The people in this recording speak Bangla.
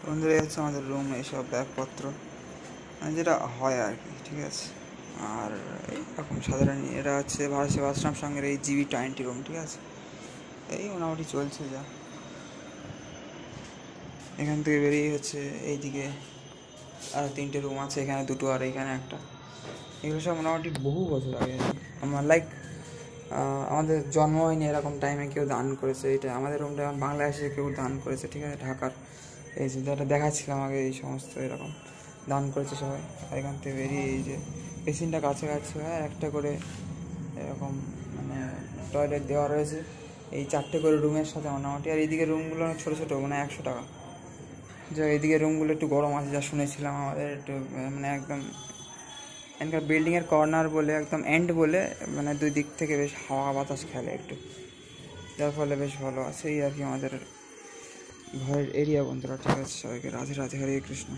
বন্ধুরা, এই হচ্ছে আমাদের রুম, এইসব ব্যাগপত্র মানে যেটা হয় আর কি, ঠিক আছে। আর এইরকম সাধারণ এরা হচ্ছে ভারত সেবাশ্রম সঙ্গের এই জিবি 20 রুম, ঠিক আছে। এই মোটামুটি চলছে যা। এখান থেকে বেরিয়ে হচ্ছে এইদিকে আর 3টে রুম আছে, এখানে 2টো আর এখানে একটা। এগুলো সব মোটামুটি বহু বছর আগে আমার আমাদের জন্ম হয়নি এরকম টাইমে কেউ দান করেছে। এটা আমাদের রুমটা বাংলাদেশে কেউ দান করেছে, ঠিক আছে। ঢাকার এই যে যেটা দেখাচ্ছিলাম আগে, এই সমস্ত এরকম দান করেছে সবাই। আর এখান থেকে বেরিয়ে এই যে বেসিনটা কাছাকাছি হয়, একটা করে এরকম মানে টয়লেট দেওয়া রয়েছে এই 4টে করে রুমের সাথে মোটামুটি। আর এইদিকে রুমগুলো ছোটো ছোটো, মানে 100 টাকা। যা এইদিকে রুমগুলো একটু গরম আছে যা শুনেছিলাম, আমাদের একটু মানে একদম এখানকার বিল্ডিংয়ের কর্নার বলে একদম এন্ড বলে, মানে 2 দিক থেকে বেশ হাওয়া বাতাস খেলে একটু, যার ফলে বেশ ভালো আছে। এই আর কি আমাদের ঘরের এরিয়া। বন্ধুরা, ঠিক আছে, সবাইকে রাধে রাধে, হরে কৃষ্ণ।